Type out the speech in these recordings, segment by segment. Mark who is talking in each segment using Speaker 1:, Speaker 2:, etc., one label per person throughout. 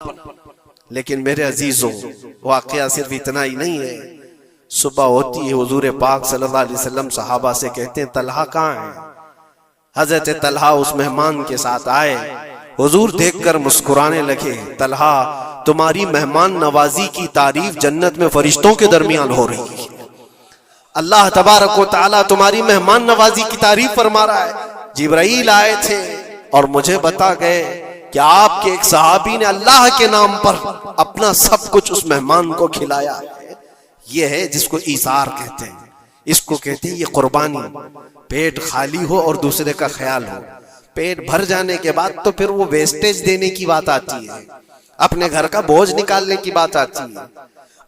Speaker 1: लेकिन मेरे अजीजों, वाकया सिर्फ इतना ही नहीं है। सुबह होती है, हुजूर पाक सल्लल्लाहु अलैहि वसल्लम सहाबा से कहते हैं तलहा कहाँ है। हजरत तलहा उस मेहमान के साथ आए, हुजूर देखकर मुस्कुराने लगे। तलहा, तुम्हारी मेहमान नवाजी की तारीफ जन्नत में फरिश्तों के दरमियान हो रही है। अल्लाह तबारक व तआला तुम्हारी मेहमान नवाजी की तारीफ फरमा रहा है। जिब्राइल आए थे और मुझे बता गए कि आपके एक सहाबी ने अल्लाह के नाम पर अपना सब कुछ उस मेहमान को खिलाया है। यह है जिसको ईसार कहते हैं, इसको कहते हैं ये कुर्बानी। पेट खाली हो और दूसरे का ख्याल हो। पेट भर जाने के बाद तो फिर वो वेस्टेज देने की बात आती है, अपने घर का बोझ निकालने की बात आती है।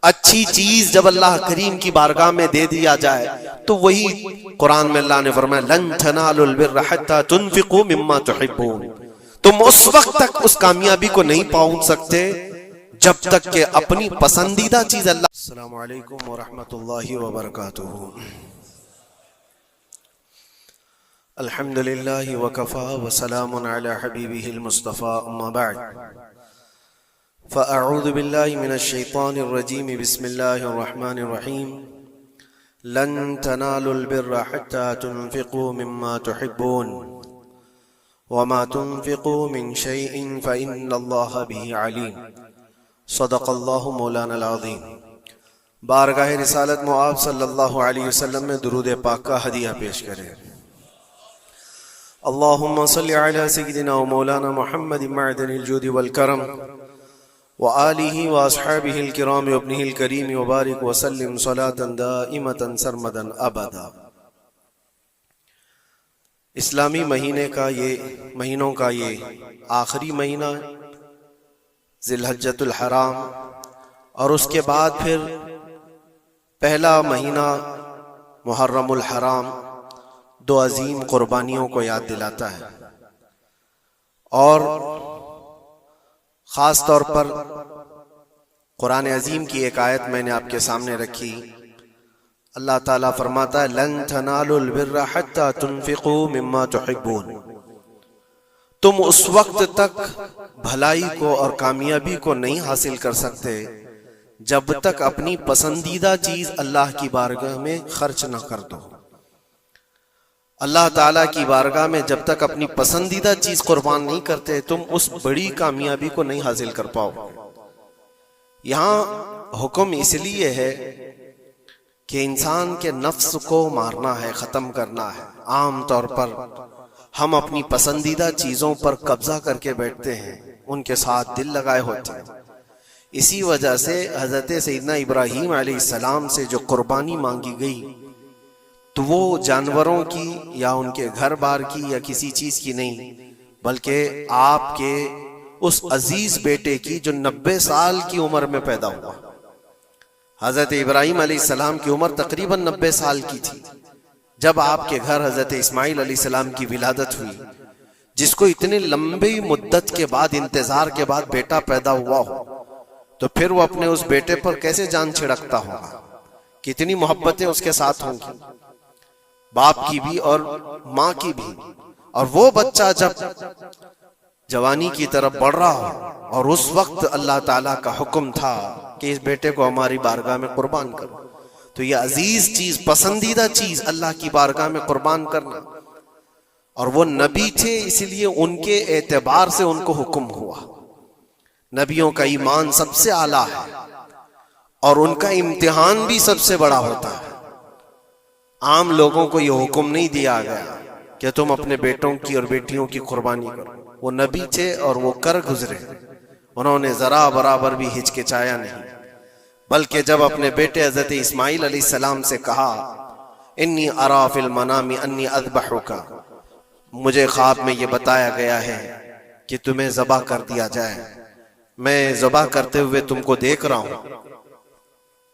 Speaker 1: अच्छी चीज जब अल्लाह करीम की बारगाह में दे दिया जाए तो वही कुरान में अल्लाह ने फरमाया लन तनालुल बिर्रा हत्ता तुनफिकू मिम्मा तुहिब्बून। तुम उस वक्त तक उस कामयाबी को नहीं पहुंच सकते जब तक के अपनी पसंदीदा चीज अल्लाह। अस्सलामु अलैकुम व रहमतुल्लाहि व बरकातुहू। अल्हम्दुलिल्लाहि व कफा व सलामुन अला हबीबिहिल मुस्तफा अम्मा बाद। फ़अऊज़ु बिल्लाहि मिनश शैतानिर रजीम बिस्मिल्लाहिर रहमानिर रहीम। लन तनालुल बिर्रा हत्ता तुनफिकू मिम्मा तुहिब्बून वमा तुनफिकू मिन शैइन फ़इन्नल्लाहा बिही अलीम। सदक़ल्लाहु मौलानाल अज़ीम। बारगाह रिसालत मुआब सल्लल्लाहु अलैहि वसल्लम में दुरूद पाक का हदिया पेश करें। अल्लाहुम्मा सल्लि अला सय्यिदिना व मौलाना मुहम्मदिन मअदनिल जूदि वल करम व आलिहि व अस्हाबिहिल किराम व इब्निहिल करीम व बारिक व सल्लिम सलातन दाइमतन सरमदन अबदा। इस्लामी महीनों का ये आखिरी महीना ज़िलहज्जतुल हराम और उसके बाद फिर पहला महीना मुहर्रमुल हराम दो अजीम कुर्बानियों को याद दिलाता है। और खास तौर पर कुरान अजीम की एक आयत मैंने आपके सामने रखी। अल्लाह ताला फरमाता है लन तनालुल बिर्रा हत्ता तुनफिकू मिम्मा तुहिब्बून। तुम उस वक्त तक भलाई को और कामयाबी को नहीं हासिल कर सकते जब तक अपनी पसंदीदा चीज अल्लाह की बारगाह में खर्च न कर दो। अल्लाह ताला की बारगाह में जब तक अपनी पसंदीदा चीज कुर्बान नहीं करते तुम उस बड़ी कामयाबी को नहीं हासिल कर पाओ। यहां हुक्म इसलिए है कि इंसान के नफ्स को मारना है, खत्म करना है। आम तौर पर हम अपनी पसंदीदा चीजों पर कब्जा करके बैठते हैं, उनके साथ दिल लगाए होते हैं। इसी वजह से हजरत सैयदना इब्राहीम अलैहिस्सलाम से जो कुर्बानी मांगी गई तो वो जानवरों की या उनके घर बार की या किसी चीज की नहीं, बल्कि आपके उस अजीज बेटे की जो 90 साल की उम्र में पैदा हुआ। हजरत इब्राहीम अलैहिस्सलाम की उम्र तकरीबन 90 साल की थी जब आपके घर हजरत इस्माइल अलैहिस्सलाम की विलादत हुई, जिसको इतने लंबी मुद्दत के बाद, इंतजार के बाद बेटा पैदा हुआ हो तो फिर वो अपने उस बेटे पर कैसे जान छिड़कता होगा, कितनी मोहब्बतें उसके साथ होंगी, बाप की भी और माँ की भी। और वो बच्चा जब जवानी की तरफ बढ़ रहा हो और उस वक्त अल्लाह ताला का हुक्म था कि इस बेटे को हमारी बारगाह में कुर्बान करो, तो ये अजीज चीज, पसंदीदा चीज अल्लाह की बारगाह में कुर्बान करना। और वो नबी थे इसलिए उनके एतबार से उनको हुक्म हुआ। नबियों का ईमान सबसे आला है और उनका इम्तिहान भी सबसे बड़ा होता है। आम लोगों को यह हुक्म नहीं दिया गया कि तुम अपने बेटों की और बेटियों की कुर्बानी करो। वो नबी थे और वो कर गुजरे, उन्होंने जरा बराबर भी हिचकिचाया नहीं, बल्कि जब अपने बेटे हजरत इस्माइल अलैहिस्सलाम से कहा इन्नी अरा फिल मनामी अन्नी अज़बहुका, मुझे ख्वाब में ये बताया गया है कि तुम्हें ज़बह कर दिया जाए, मैं ज़बह करते हुए तुमको देख रहा हूं।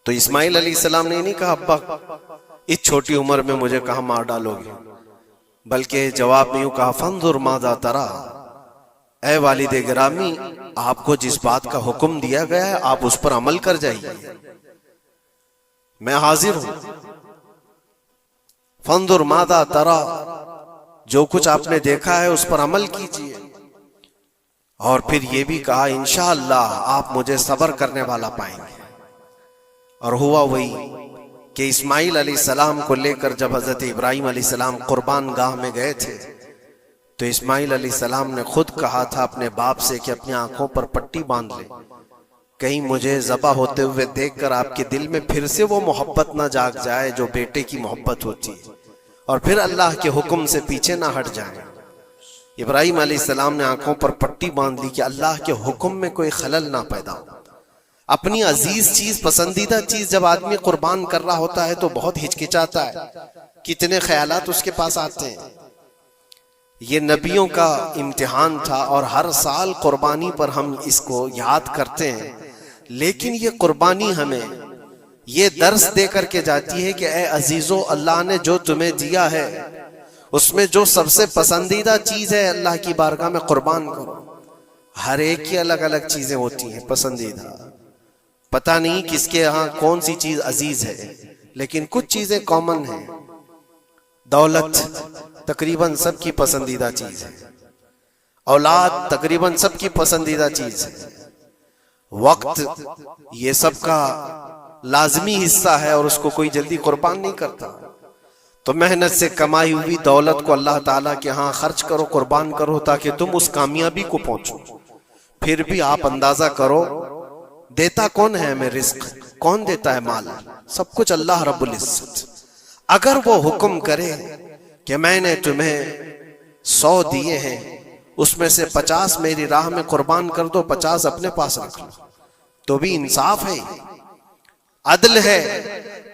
Speaker 1: तो इस्माइल अलैहिस्सलाम ने नहीं कहा अब्बा इस छोटी उम्र में मुझे कहां मार डालोगे, बल्कि जवाब में यूं कहा फंजुर माज़ा तरा, ऐ वालिदे गिरामी आपको जिस बात का हुक्म दिया गया है आप उस पर अमल कर जाइए, मैं हाजिर हूं। फंजुर माज़ा तरा, जो कुछ आपने देखा है उस पर अमल कीजिए। और फिर ये भी कहा इंशाअल्लाह आप मुझे सब्र करने वाला पाएंगे। और हुआ वही कि इस्माइल अलैहिस्सलाम को लेकर जब हजरत इब्राहिम अलैहिस्सलाम कुर्बान गाह में गए थे तो इस्माइल अलैहिस्सलाम ने खुद कहा था अपने बाप से कि अपनी आंखों पर पट्टी बांध ले, कहीं मुझे ज़बा होते हुए देखकर आपके दिल में फिर से वो मोहब्बत ना जाग जाए जो बेटे की मोहब्बत होती है, और फिर अल्लाह के हुक्म से पीछे ना हट जाए। इब्राहिम अलैहिस्सलाम ने आंखों पर पट्टी बांध ली कि अल्लाह के हुक्म में कोई खलल ना पैदा हो। अपनी अजीज चीज, पसंदीदा चीज जब आदमी कुर्बान कर रहा होता है तो बहुत हिचकिचाता है, कितने ख्यालात उसके पास आते हैं। ये नबियों का इम्तिहान था और हर साल कुर्बानी पर हम इसको याद करते हैं, लेकिन ये कुर्बानी हमें ये दर्स दे करके जाती है कि ए अजीजों, अल्लाह ने जो तुम्हें दिया है उसमें जो सबसे पसंदीदा चीज है अल्लाह की बारगाह में कुर्बान करो। हर एक की अलग अलग चीजें होती हैं पसंदीदा, पता नहीं किसके यहाँ कौन सी चीज अजीज है, लेकिन कुछ चीजें कॉमन हैं। दौलत तकरीबन सबकी पसंदीदा चीज है, औलाद तकरीबन सबकी पसंदीदा चीज है, वक्त ये सबका लाजमी हिस्सा है और उसको कोई जल्दी कुर्बान नहीं करता। तो मेहनत से कमाई हुई दौलत को अल्लाह ताला के यहाँ खर्च करो, कुर्बान करो, ताकि तुम उस कामयाबी को पहुंचो। फिर भी आप अंदाजा करो देता कौन है हमें रिस्क, कौन देता है माल? सब कुछ अल्लाह रब्बुल इज्जत। अगर वो हुक्म करे कि मैंने तुम्हें 100 दिए हैं, उसमें से 50 मेरी राह में कुर्बान कर दो, 50 अपने पास रख लो, तो भी इंसाफ है, अदल है।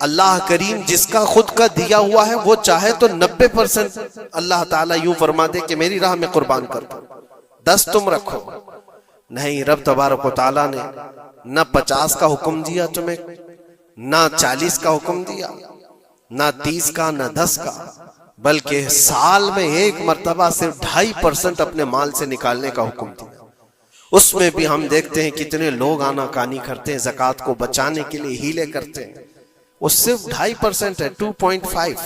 Speaker 1: अल्लाह करीम जिसका खुद का दिया हुआ है वो चाहे तो 90% अल्लाह ताला यूं फरमा दे कि मेरी राह में कुर्बान कर दो, 10 तुम रखो। नहीं, रब तबारक व तआला ने न 50 का हुक्म दिया तुम्हें, ना 40 का हुक्म दिया, ना 30 का, ना 10 का, बल्कि साल में एक मर्तबा सिर्फ 2.5% अपने माल से निकालने का हुक्म दिया। उसमें भी हम देखते हैं कितने लोग आनाकानी करते हैं, ज़कात को बचाने के लिए हीले करते हैं। वो सिर्फ 2.5% है, 2.5।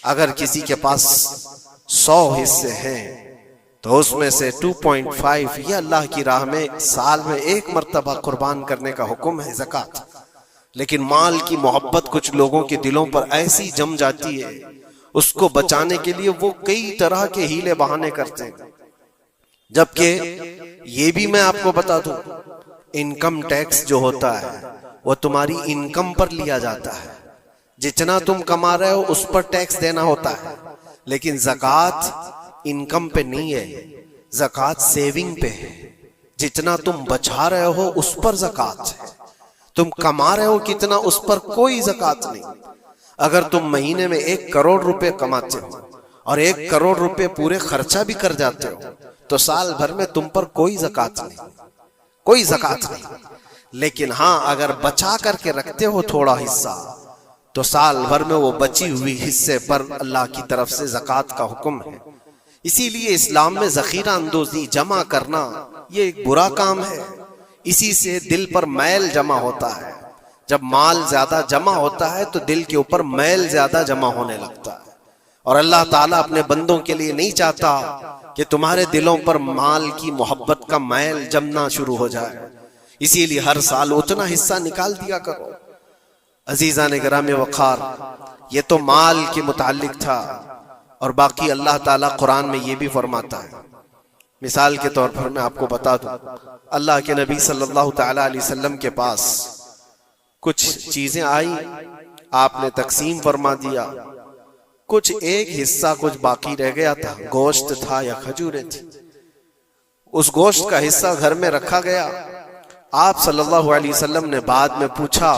Speaker 1: अगर किसी के पास 100 हिस्से हैं तो उसमें से 2.5 ये अल्लाह की राह में साल में एक मर्तबा कुर्बान करने का हुक्म है, ज़कात। लेकिन माल की मोहब्बत कुछ लोगों के दिलों पर ऐसी जम जाती है, उसको बचाने के लिए वो कई तरह के हीले बहाने करते हैं। जबकि ये भी मैं आपको बता दूं, इनकम टैक्स जो होता है वो तुम्हारी इनकम पर लिया जाता है, जितना तुम कमा रहे हो उस पर टैक्स देना होता है। लेकिन ज़कात इनकम पे नहीं है, ज़कात सेविंग पे है। जितना तुम बचा रहे हो उस पर ज़कात है, तुम कमा रहे हो कितना उस पर कोई ज़कात नहीं। अगर तुम महीने में 1 करोड़ रुपए कमाते हो और 1 करोड़ रुपए पूरे खर्चा भी कर जाते हो तो साल भर में तुम पर कोई ज़कात नहीं, कोई ज़कात नहीं। लेकिन हाँ, अगर बचा करके रखते हो थोड़ा हिस्सा तो साल भर में वो बची हुई हिस्से पर अल्लाह की तरफ से ज़कात का हुक्म है। इसीलिए इस्लाम में ज़ख़ीरा अंदोज़ी, जमा करना, ये एक बुरा काम है। इसी से दिल पर मैल जमा होता है। जब माल ज्यादा जमा होता है तो दिल के ऊपर मैल ज्यादा जमा होने लगता है, और अल्लाह ताला अपने बंदों के लिए नहीं चाहता कि तुम्हारे दिलों पर माल की मोहब्बत का मैल जमना शुरू हो जाए। इसीलिए हर साल उतना हिस्सा निकाल दिया करो। अजीज़ान गिरामी वक़ार, ये तो माल के मुताल्लिक था, और बाकी अल्लाह ताला कुरान में ये भी फरमाता है। मिसाल के तौर पर मैं आपको बता दूं, अल्लाह के नबी सल्लल्लाहु तआला अलैहि वसल्लम के पास कुछ चीजें आई, आपने तकसीम फरमा दिया, कुछ एक हिस्सा कुछ बाकी रह गया था, गोश्त था या खजूरें थी। उस गोश्त का हिस्सा घर में रखा गया। आप सल्लल्लाहु अलैहि वसल्लम ने बाद में पूछा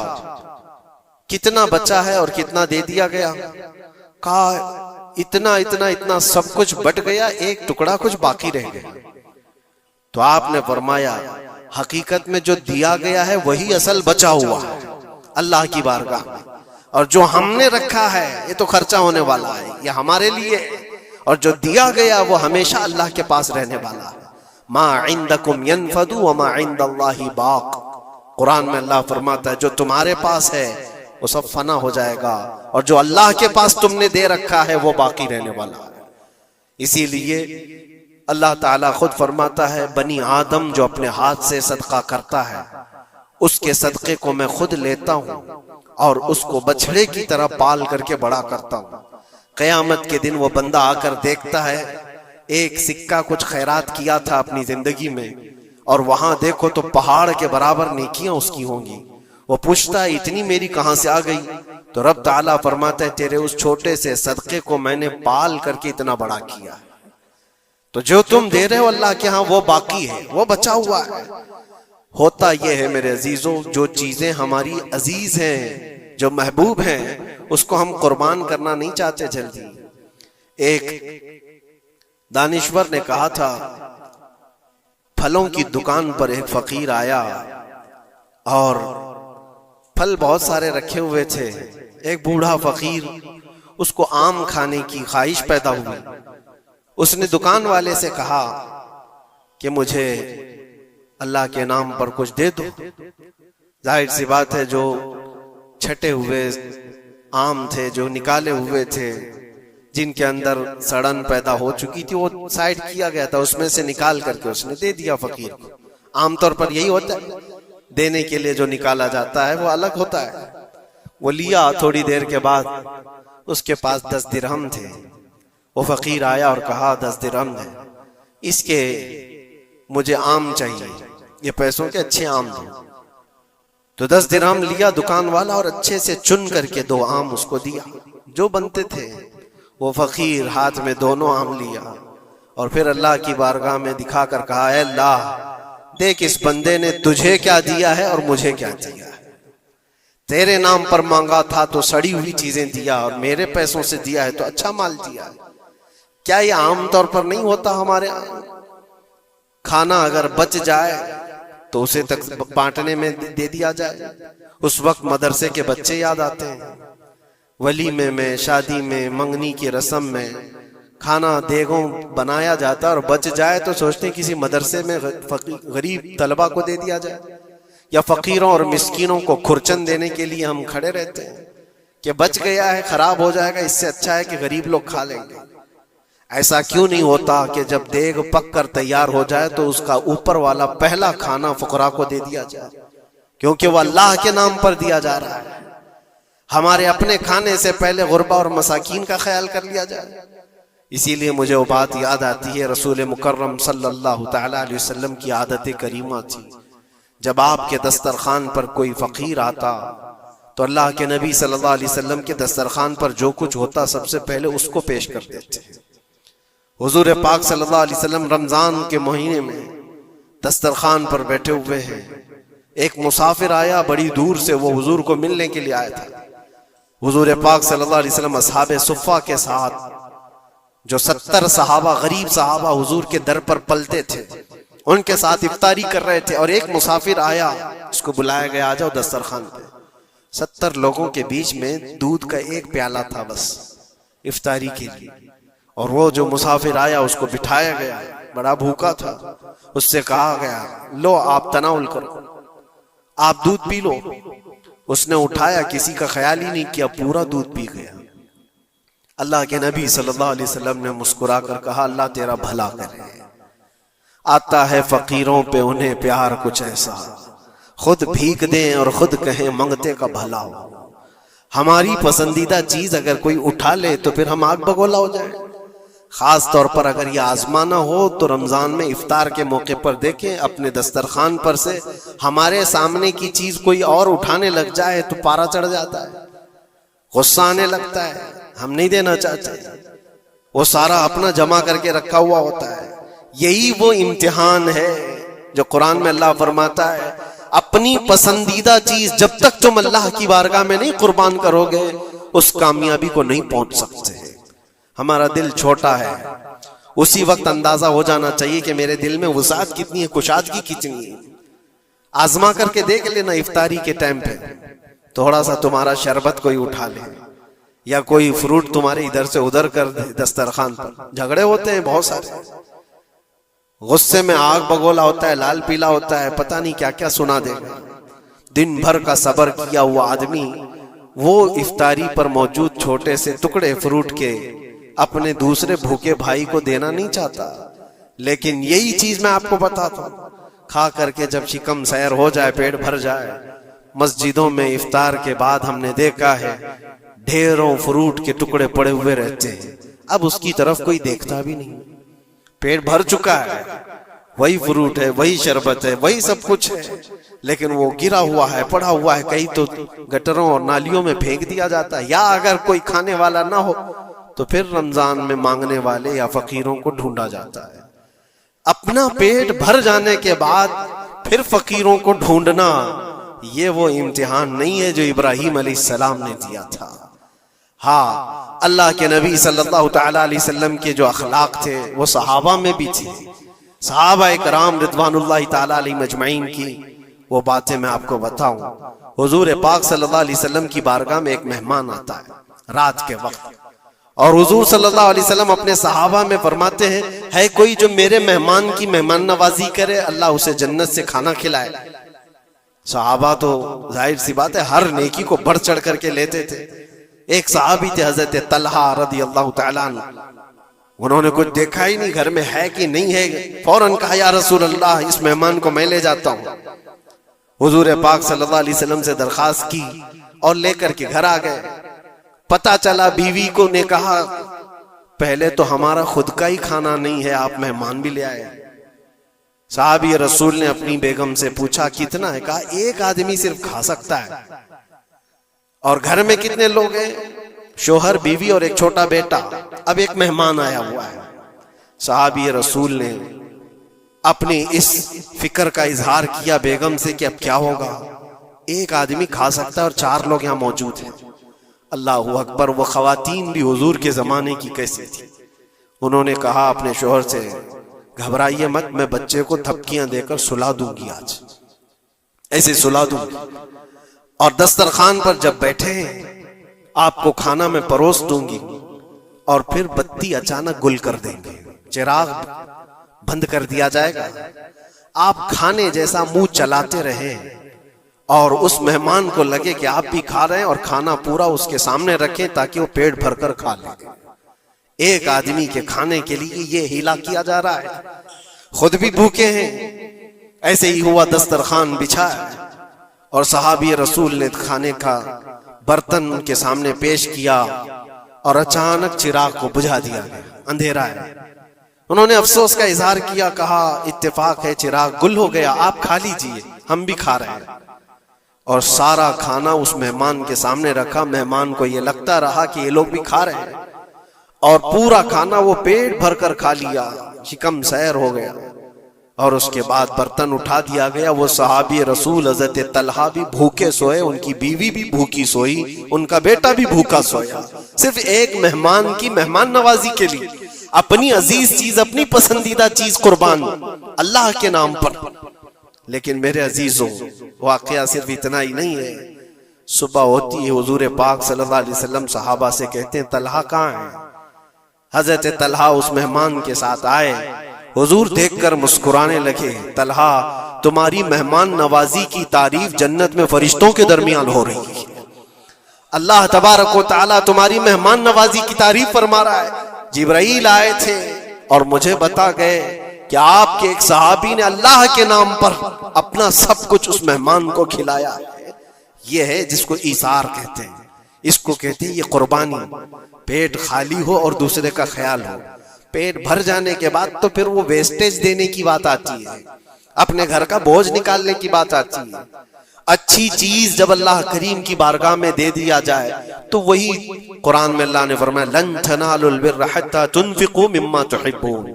Speaker 1: कितना बचा है और कितना दे दिया गया? कहा इतना इतना इतना, सब कुछ बट गया, एक टुकड़ा कुछ बाकी रह गया। तो आपने फरमाया हकीकत में जो दिया गया है वही असल बचा हुआ है अल्लाह की बारगाह में, और जो हमने रखा है ये तो खर्चा होने वाला है, ये हमारे लिए, और जो दिया गया वो हमेशा अल्लाह के पास रहने वाला है। मा इंदकुम यनफदु व मा इंदल्लाहि बाक। कुरान में अल्लाह फरमाता है जो तुम्हारे पास है वो सब फना हो जाएगा, और जो अल्लाह के पास तुमने दे रखा है वो बाकी रहने वाला है। इसीलिए अल्लाह ताला खुद फरमाता है, बनी आदम जो अपने हाथ से सदका करता है उसके सदके को मैं खुद लेता हूं और उसको बछड़े की तरह पाल करके बड़ा करता हूं। कयामत के दिन वो बंदा आकर देखता है, एक सिक्का कुछ खैरात किया था अपनी जिंदगी में और वहां देखो तो पहाड़ के बराबर नेकियां उसकी होंगी। वो पूछता है, इतनी मेरी कहां से आ गई? तो रब ताला फरमाता है, तेरे उस छोटे से सदके को मैंने पाल करके इतना बड़ा किया। तो जो तुम दे रहे हो अल्लाह के यहां वो बाकी है, वो बचा हुआ है। होता यह है मेरे अजीजों, जो चीजें हमारी अजीज हैं, जो महबूब हैं, उसको हम कुर्बान करना नहीं चाहते जल्दी। एक दानिश्वर ने कहा था, फलों की दुकान पर एक फकीर आया और फल बहुत सारे रखे हुए थे। एक बूढ़ा फकीर, उसको आम खाने की ख्वाहिश पैदा हुई। उसने दुकान वाले से कहा कि मुझे अल्लाह के नाम पर कुछ दे दो। जाहिर सी बात है, जो छटे हुए आम थे, जो निकाले हुए थे, जिनके अंदर सड़न पैदा हो चुकी थी, वो साइड किया गया था, उसमें से निकाल करके उसने दे दिया फकीर को। आमतौर पर यही होता है, देने के लिए जो निकाला जाता है वो अलग होता है। वो लिया, थोड़ी देर के बाद उसके पास 10 दिरहम थे। वो फकीर आया और कहा, 10 दिरहम है, इसके मुझे आम चाहिए, ये पैसों के अच्छे आम थे। तो 10 दिरहम लिया दुकान वाला और अच्छे से चुन करके 2 आम उसको दिया जो बनते थे। वो फकीर हाथ में दोनों आम लिया और फिर अल्लाह की बारगाह में दिखा कर कहा, ऐ अल्लाह, देख इस बंदे ने तुझे क्या दिया है और मुझे क्या दिया है। तेरे नाम पर मांगा था तो सड़ी हुई चीजें दिया और मेरे पैसों से दिया है तो अच्छा माल दिया। क्या ये आमतौर पर नहीं होता हमारे यहाँ? खाना अगर बच जाए तो उसे तक बांटने में दे दिया जाए। उस वक्त मदरसे के बच्चे याद आते हैं। वलीमे में, शादी में, मंगनी की रस्म में खाना देगों बनाया जाता है और बच जाए तो सोचते हैं किसी मदरसे में गरीब तलबा को दे दिया जाए, या फकीरों और मिस्कीनों को खुरचन देने के लिए हम खड़े रहते हैं कि बच गया है, खराब हो जाएगा, इससे अच्छा है कि गरीब लोग खा लेंगे। ऐसा क्यों नहीं होता कि जब देग पक कर तैयार हो जाए तो उसका ऊपर वाला पहला खाना फुकरा को दे दिया जाए, क्योंकि वह अल्लाह के नाम पर दिया जा रहा है। हमारे अपने खाने से पहले गुरबा और मसाकीन का ख्याल कर लिया जाए। इसीलिए मुझे वो बात याद आती है, रसूल मुकर्रम सल्लल्लाहु तआला अलैहि वसल्लम की आदत करीमा थी, जब आपके दस्तरखान पर कोई फकीर आता तो अल्लाह के नबी सल्लल्लाहु अलैहि वसल्लम के दस्तरखान पर जो कुछ होता सबसे पहले उसको पेश कर देते। हुजूर पाक सल्लल्लाहु अलैहि वसल्लम रमजान के महीने में दस्तरखान पर बैठे हुए हैं। एक मुसाफिर आया बड़ी दूर से, वो हुजूर को मिलने के लिए आया था। हुजूर पाक सल्लल्लाहु अलैहि वसल्लम अस्हाबे सुफ़ा के साथ, जो 70 सहाबा, गरीब सहाबा हुजूर के दर पर पलते थे, उनके साथ इफ्तारी कर रहे थे। और एक मुसाफिर आया, उसको बुलाया गया, आ जाओ दस्तरखान पे। 70 लोगों के बीच में दूध का एक प्याला था बस इफ्तारी के लिए, और वो जो मुसाफिर आया उसको बिठाया गया, बड़ा भूखा था। उससे कहा गया, लो आप तनाउल करो, आप दूध पी लो। उसने उठाया, किसी का ख्याल ही नहीं किया, पूरा दूध पी गया। अल्लाह के नबी सल्लल्लाहु अलैहि वसल्लम ने मुस्कुरा कर कहा, अल्लाह तेरा भला करे। आता है फकीरों पे उन्हें प्यार कुछ ऐसा, खुद भीख दें और खुद कहें मंगते का भला हो। हमारी पसंदीदा चीज अगर कोई उठा ले तो फिर हम आग बगोला हो जाए। खास तौर पर अगर ये आजमाना हो तो रमजान में इफ्तार के मौके पर देखें, अपने दस्तरखान पर से हमारे सामने की चीज कोई और उठाने लग जाए तो पारा चढ़ जाता है, गुस्सा आने लगता है, हम नहीं देना चाहते। वो सारा अपना जमा करके रखा हुआ होता है। यही वो इम्तिहान है जो कुरान में अल्लाह फरमाता है, अपनी पसंदीदा चीज जब तक तुम अल्लाह की बारगाह में नहीं कुर्बान करोगे उस कामयाबी को नहीं पहुंच सकते। हमारा दिल छोटा है, उसी वक्त अंदाजा हो जाना चाहिए कि मेरे दिल में वसाअत कितनी है, कुशादगी कितनी है। आजमा करके देख लेना, इफ्तारी के टाइम पे थोड़ा सा तुम्हारा शरबत कोई उठा ले या कोई फ्रूट तुम्हारे इधर से उधर कर दे दस्तरखान पर। झगड़े होते हैं बहुत सारे, गुस्से में आग बगोला होता है, लाल पीला होता है, पता नहीं क्या क्या सुना देगा। दिन भर का सब्र किया हुआ आदमी वो इफ्तारी पर मौजूद छोटे से टुकड़े फ्रूट के अपने दूसरे भूखे भाई को देना नहीं चाहता, लेकिन यही चीज मैं आपको बताता हूं, खा करके जब शिकम सैर हो जाए, पेट भर जाए, मस्जिदों में इफ्तार के बाद हमने देखा है ढेरों फ्रूट के टुकड़े पड़े हुए रहते हैं। अब उसकी तरफ कोई देखता भी नहीं, पेट भर चुका है, वही फ्रूट है, वही शरबत है, वही सब कुछ है, लेकिन वो गिरा हुआ है, पड़ा हुआ है, कहीं तो गटरों और नालियों में फेंक दिया जाता है, या अगर कोई खाने वाला ना हो तो फिर रमजान में मांगने वाले या फकीरों को ढूंढा जाता है। अपना पेट भर जाने के बाद फिर फकीरों को ढूंढना, ये वो इम्तिहान नहीं है जो इब्राहिम अलैहिस्सलाम ने दिया था। हाँ, अल्लाह के नबी सल्लल्लाहु तआला अलैहि वसल्लम के जो अखलाक थे वो सहाबा में भी थे। सहाबा कराम रिदवानुल्लाहि तआला अलैहिम अजमईन की वो बातें मैं आपको बताऊं। हुजूर पाक सल्लल्लाहु अलैहि वसल्लम की बारगाह में एक मेहमान आता है रात के वक्त, और हुजूर सल्लल्लाहु अलैहि वसल्लम अपने सहाबा में फरमाते हैं, है कोई जो मेरे मेहमान की मेहमान नवाजी करे, अल्लाह उसे जन्नत से खाना खिलाए। सहाबा तो जाहिर सी बात है हर नेकी को बढ़ चढ़ करके लेते थे। एक सहाबी थे हजरत तलहा रदी अल्लाह तआला अन्हु, उन्होंने कुछ देखा ही नहीं घर में है कि नहीं है, फौरन कहा या रसूल अल्लाह इस मेहमान को मैं ले जाता हूँ। हुजूर पाक सल्लल्लाहु अलैहि वसल्लम से दरखास्त की और लेकर के घर आ गए। पता चला बीवी को ने कहा पहले तो हमारा खुद का ही खाना नहीं है, आप मेहमान भी ले आए। साहबी रसूल ने अपनी बेगम से पूछा कितना है, कहा एक आदमी सिर्फ खा सकता है। और घर में कितने लोग हैं, शोहर, बीवी और एक छोटा बेटा। अब एक मेहमान आया हुआ है। साहबी रसूल ने अपनी इस फिक्र का इजहार किया बेगम से कि अब क्या होगा, एक आदमी खा सकता है और 4 लोग यहाँ मौजूद हैं। अल्लाहु अकबर, वो खवातीन भी हुजूर के जमाने की कैसी थी। उन्होंने कहा अपने शोहर से, घबराइए मत, मैं बच्चे को थपकियां देकर सुला दूंगी, आज ऐसे सुला दूंगी, और दस्तरखान पर जब बैठे आपको खाना में परोस दूंगी, और फिर बत्ती अचानक गुल कर देंगे, चिराग बंद कर दिया जाएगा, आप खाने जैसा मुंह चलाते रहे और उस मेहमान को लगे कि आप भी खा रहे हैं, और खाना पूरा उसके सामने रखें ताकि वो पेट भरकर खा ले। एक आदमी के खाने के लिए ये हीला किया जा रहा है, खुद भी भूखे हैं। ऐसे ही हुआ, दस्तरखान बिछाया और सहाबी रसूल ने खाने का बर्तन उनके सामने पेश किया और अचानक चिराग को बुझा दिया गया, अंधेरा है। उन्होंने अफसोस का इजहार किया, कहा इत्तेफाक है चिराग गुल हो गया, आप खा लीजिए, हम भी खा रहे हैं। और सारा खाना उस मेहमान के सामने रखा। मेहमान को ये लगता रहा कि ये लोग भी खा रहे हैं, और पूरा खाना वो पेट भरकर खा लिया, शिकम सैर हो गया। और उसके बाद बर्तन उठा दिया गया। वो सहाबी रसूल हजरत तलहा भी भूखे सोए, उनकी बीवी भी भूखी सोई, उनका बेटा भी भूखा सोया, सिर्फ एक मेहमान की मेहमान नवाजी के लिए अपनी अजीज चीज, अपनी पसंदीदा चीज कुर्बान अल्लाह के नाम पर। लेकिन मेरे अजीजों, वाकया सिर्फ इतना ही नहीं है। सुबह होती है, हुजूर पाक सल्लल्लाहु अलैहि वसल्लम सहाबा से कहते हैं तलहा कहाँ है। हजरत तलहा उस मेहमान के साथ आए, हुजूर देखकर मुस्कुराने लगे, तलहा तुम्हारी मेहमान नवाजी की तारीफ जन्नत में फरिश्तों के दरमियान हो रही है। अल्लाह तबारक व तआला तुम्हारी मेहमान नवाजी की तारीफ फरमा रहा है। जिब्राइल आए थे और मुझे बता गए कि आपके एक सहाबी ने अल्लाह के नाम पर अपना सब कुछ उस मेहमान को खिलाया है। यह है जिसको ईसार कहते हैं, इसको कहते हैं ये कुर्बानी। पेट खाली हो और दूसरे का ख्याल हो। पेट भर जाने के बाद तो फिर वो वेस्टेज देने की बात आती है, अपने घर का बोझ निकालने की बात आती है। अच्छी चीज जब अल्लाह करीम की बारगाह में दे दिया जाए तो वही कुरान में अल्लाह ने फरमाया, लन तनालुल बिर्रा हत्ता तुनफिकू मिम्मा तुहिब्बून।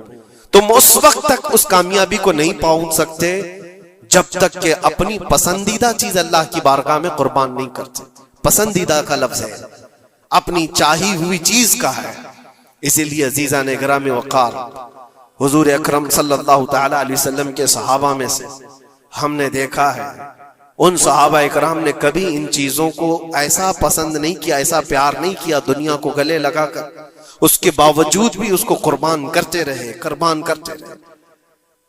Speaker 1: तुम उस वक्त तक उस कामयाबी को नहीं पहुंच सकते जब तक कि अपनी पसंदीदा चीज अल्लाह की बारगाह में कुर्बान नहीं करते। पसंदीदा का लफ्ज है, अपनी चाही हुई चीज का है। इसीलिए अजीजा ने गिरामी वक़ार हुजूर अकरम सल्लल्लाहु तआला अलैहि वसल्लम के सहाबा में से हमने देखा है, उन सहाबा इकराम ने कभी इन चीजों को ऐसा पसंद नहीं किया, ऐसा प्यार नहीं किया, दुनिया को गले लगाकर। उसके बावजूद भी उसको कुर्बान करते रहे, कुर्बान करते रहे।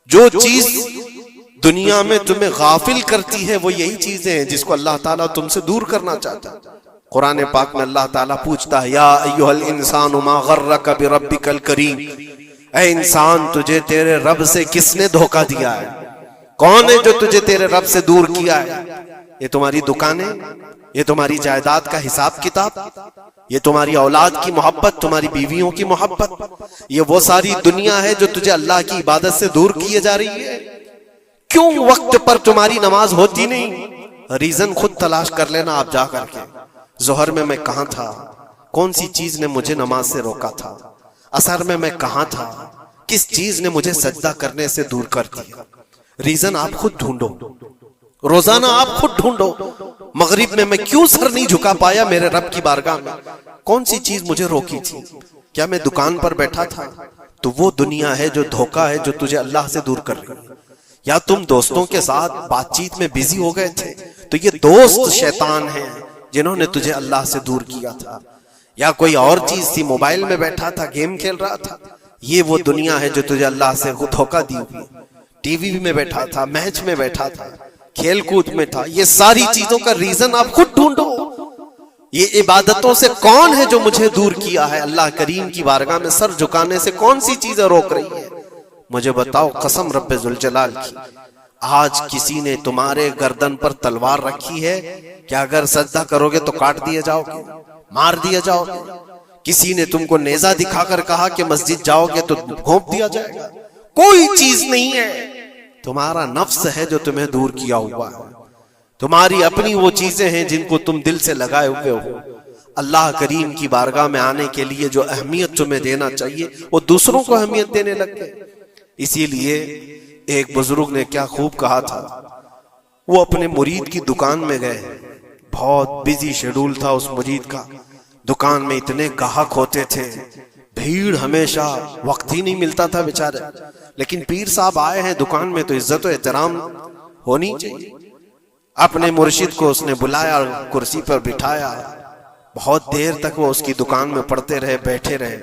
Speaker 1: जो चीज दुनिया में तुम्हें गाफिल करती है वो यही चीजें हैं जिसको अल्लाह ताला तुमसे दूर करना चाहता है। कुरान पाक में अल्लाह ताला पूछता है, या अय्युहल इंसानु मा गर्रका बिरब्बिकल करीम, ऐ इंसान, तुझे तेरे रब से किसने धोखा दिया है? कौन है जो तुझे तेरे रब से दूर किया है? ये तुम्हारी दुकानें, ये तुम्हारी जायदाद का हिसाब किताब, ये तुम्हारी औलाद की मोहब्बत, तुम्हारी बीवियों की मोहब्बत, ये वो सारी दुनिया है जो तुझे अल्लाह की इबादत से दूर किए जा रही है। क्यों वक्त पर तुम्हारी नमाज होती नहीं? रीजन खुद तलाश कर लेना आप जा करके। जोहर में मैं कहां था? कौन सी चीज ने मुझे नमाज से रोका था? असर में मैं कहां था? किस चीज ने मुझे सजदा करने से दूर कर दिया? रीजन आप खुद ढूंढो, रोजाना आप खुद ढूंढो। मगरिब में मैं क्यों सर नहीं झुका पाया मेरे रब की बारगाह में? कौन सी चीज मुझे रोकी थी? क्या मैं दुकान पर बैठा था? तो वो दुनिया है जो धोखा है, जो तुझे अल्लाह से दूर कर रही है। या तुम दोस्तों के साथ बातचीत में बिजी हो गए थे, तो ये दोस्त शैतान हैं जिन्होंने तुझे अल्लाह से दूर किया था। या कोई और चीज थी, मोबाइल में बैठा था, गेम खेल रहा था, ये वो दुनिया है जो तुझे अल्लाह से धोखा दी हुई। टीवी में बैठा था, मैच में बैठा था, खेल कूद में था। ये सारी चीजों का रीजन आप खुद ढूंढो। ये इबादतों से कौन है जो मुझे दूर किया है? अल्लाह करीम की बारगाह में सर झुकाने से कौन सी चीजें रोक रही है? मुझे बताओ, कसम रब्बे जुल जलाल की, आज किसी ने तुम्हारे गर्दन पर तलवार रखी है कि अगर सजदा करोगे तो काट दिए जाओगे, मार दिया जाओगे? किसी ने तुमको नेजा दिखाकर कहा कि मस्जिद जाओगे तो घोंप दिया जाएगा? कोई चीज नहीं है। तुम्हारा नफ्स है जो तुम्हें दूर किया हुआ है। तुम्हारी अपनी वो चीजें हैं जिनको तुम दिल से लगाए हुए हो। अल्लाह करीम की बारगाह में आने के लिए जो अहमियत तुम्हें देना चाहिए, वो दूसरों को अहमियत देने लग गए। इसीलिए एक बुजुर्ग ने क्या खूब कहा था, वो अपने मुरीद की दुकान में गए। बहुत बिजी शेड्यूल था उस मुरीद का, दुकान में इतने गाहक होते थे, भीड़ हमेशा, वक्त ही नहीं मिलता था बेचारे। लेकिन पीर साहब आए हैं दुकान में तो इज्जत और एहतराम होनी चाहिए। अपने मुर्शिद को उसने बुलाया, कुर्सी पर बिठाया, बहुत देर तक वो उसकी दुकान में पढ़ते रहे, बैठे रहे।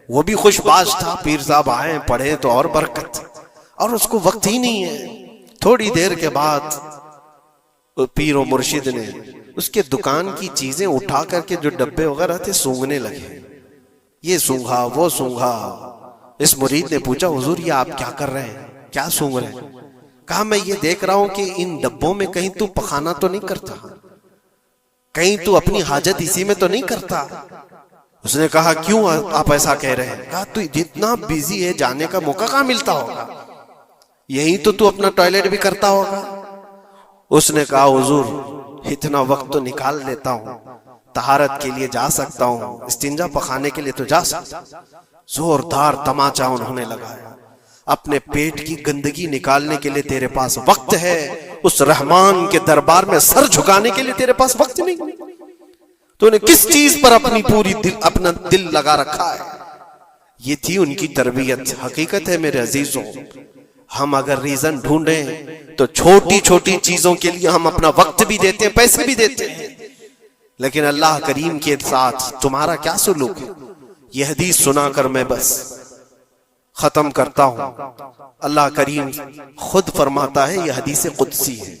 Speaker 1: वो भी खुशबाश था, पीर साहब आए, पढ़े तो और बरकत, और उसको वक्त ही नहीं है। थोड़ी देर के बाद पीर और मुर्शिद ने उसके दुकान की चीजें उठा करके जो डब्बे वगैरह थे सूंघने लगे। ये सूंघा, वो सूंघा। इस मुरीद ने पूछा, हुजूर ये आप क्या कर रहे हैं, क्या सूंघ रहे हैं? कहा, मैं ये देख रहा हूं कि इन डब्बों में कहीं तू पखाना तो नहीं करता, कहीं तू अपनी हाजत इसी में तो नहीं करता। उसने कहा, क्यों आप ऐसा कह रहे हैं? कहा, तू जितना बिजी है, जाने का मौका कहां मिलता होगा? यही तो तू अपना टॉयलेट भी करता होगा। उसने कहा, हुजूर इतना वक्त तो निकाल लेता हूं, तहारत के लिए जा सकता हूं, इस्तिंजा पखाने के लिए तो जा सकता। जोरदार तमाचा उन्होंने लगाया। अपने पेट की गंदगी निकालने के लिए तेरे पास वक्त है, उस रहमान के दरबार में सर झुकाने के लिए तेरे पास वक्त नहीं। तूने किस चीज पर अपना दिल लगा रखा है? ये थी उनकी तरबियत। हकीकत है मेरे अजीजों, हम अगर रीजन ढूंढें तो छोटी छोटी चीजों के लिए हम अपना वक्त भी देते हैं, पैसे भी देते हैं, लेकिन अल्लाह करीम के साथ तुम्हारा क्या सुलूक है? यह हदीस सुनाकर मैं बस खत्म करता हूं। अल्लाह करीम खुद फरमाता है, यह हदीस कुदसी है।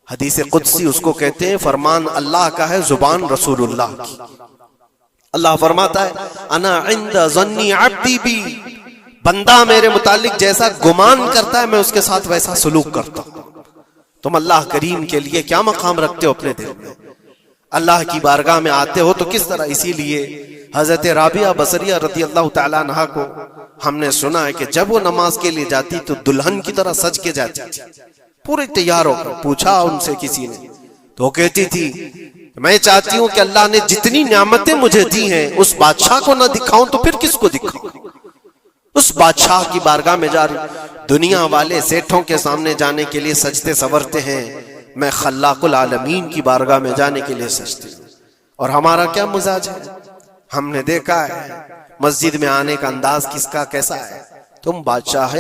Speaker 1: हदीस कुदसी उसको कहते हैं, फरमान अल्लाह का है, जुबान रसूलुल्लाह की। अल्लाह फरमाता है, अना इंदा ज़न्नी अब्दी बी, बंदा मेरे मुतालिक जैसा गुमान करता है मैं उसके साथ वैसा सलूक करता हूं। तुम अल्लाह करीम के लिए क्या मकाम रखते हो अपने दिल में? अल्लाह की बारगाह में आते हो तो किस तरह? इसीलिए हजरत राबिया बसरिया रज़ी अल्लाह तआला अन्हा को हमने सुना है कि जब वो नमाज के लिए जाती तो दुल्हन की तरह सज के जाती थी, पूरे तैयार होकर। पूछा उनसे किसी ने तो वो कहती थी, मैं चाहती हूं कि अल्लाह ने जितनी नियामतें मुझे दी हैं उस बादशाह को ना दिखाऊं तो फिर किसको दिखाऊं? उस बादशाह की बारगाह में जा रही। दुनिया वाले सेठों के सामने जाने के लिए सजते सवरते हैं, मैं खल्लाकुल आलमीन की बारगाह में जाने के लिए सजती हूं। और हमारा क्या मिजाज है? हमने देखा है मस्जिद में आने का अंदाज किसका कैसा है। तुम बादशाह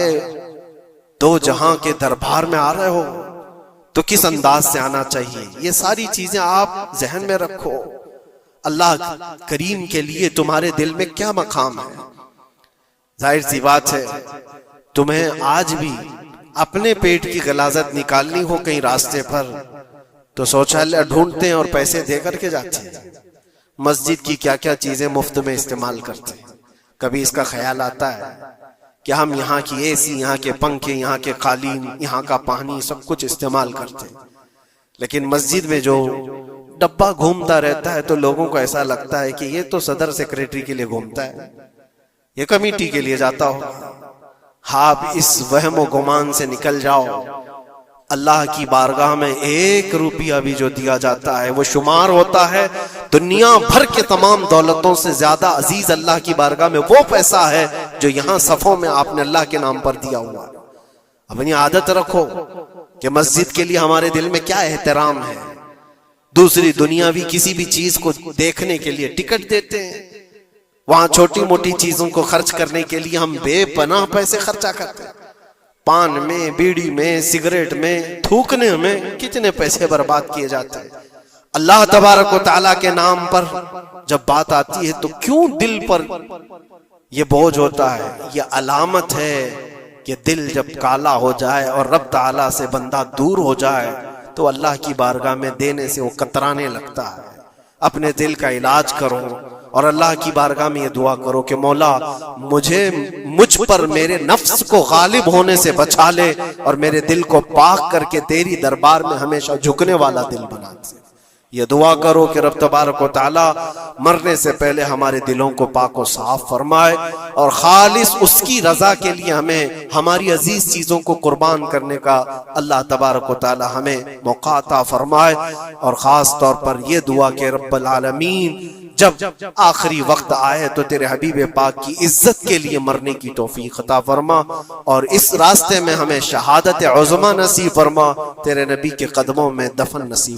Speaker 1: दो जहां के दरबार में आ रहे हो तो किस अंदाज से आना चाहिए? ये सारी चीजें आप जहन में रखो। अल्लाह करीम के लिए तुम्हारे दिल में क्या मकाम है? जाहिर सी बात है, तुम्हें आज भी अपने पेट की गलाजत निकालनी हो कहीं रास्ते पर तो शौचालय ढूंढते हैं और पैसे दे करके जाते हैं। मस्जिद की क्या क्या चीजें मुफ्त में इस्तेमाल करते हैं। कभी इसका ख्याल आता है कि हम यहाँ की एसी, यहाँ के पंखे, यहाँ के कालीन, यहाँ का पानी सब कुछ इस्तेमाल करते हैं। लेकिन मस्जिद में जो डब्बा घूमता रहता है तो लोगों को ऐसा लगता है कि ये तो सदर सेक्रेटरी के लिए घूमता है, ये कमेटी के लिए जाता हो। आप इस वहम गुमान से निकल जाओ। अल्लाह की बारगाह में 1 रुपया भी जो दिया जाता है वो शुमार होता है दुनिया भर के तमाम दौलतों से ज्यादा अजीज अल्लाह की बारगाह में वो पैसा है जो यहाँ सफों में आपने अल्लाह के नाम पर दिया हुआ। अपनी आदत रखो कि मस्जिद के लिए हमारे दिल में क्या एहतराम है। दूसरी दुनियावी किसी भी चीज को देखने के लिए टिकट देते हैं, वहां छोटी मोटी चीजों को खर्च करने के लिए हम बेपनाह पैसे खर्चा करते हैं। पान में, बीड़ी में, सिगरेट में, थूकने में कितने पैसे बर्बाद किए जाते हैं। अल्लाह तबारक व तआला के नाम पर जब बात आती है तो क्यों दिल पर यह बोझ होता है। यह अलामत है कि दिल जब काला हो जाए और रब ताला से बंदा दूर हो जाए तो अल्लाह की बारगाह में देने से वो कतराने लगता है। अपने दिल का इलाज करो और अल्लाह की बारगाह में ये दुआ करो कि मौला मुझ पर मेरे नफ्स को गालिब होने से बचा ले और मेरे दिल को पाक करके तेरी दरबार में हमेशा झुकने वाला दिल बना दे। ये दुआ करो कि रब तबारक व तआला मरने से पहले हमारे दिलों को पाक और साफ फरमाए और खालिस उसकी रजा के लिए हमें हमारी अजीज चीजों को कुर्बान करने का अल्लाह तबारक व तआला हमें मौका अता फरमाए। और खास तौर पर यह दुआ कि रब्बुल आलमीन जब आखिरी वक्त आए तो तेरे हबीब पाक की इज्जत के लिए मरने की तौफीक अता फरमा और इस रास्ते में हमें शहादत उज़्मा नसीब फरमा, तेरे नबी के कदमों में दफन नसीब फरमा।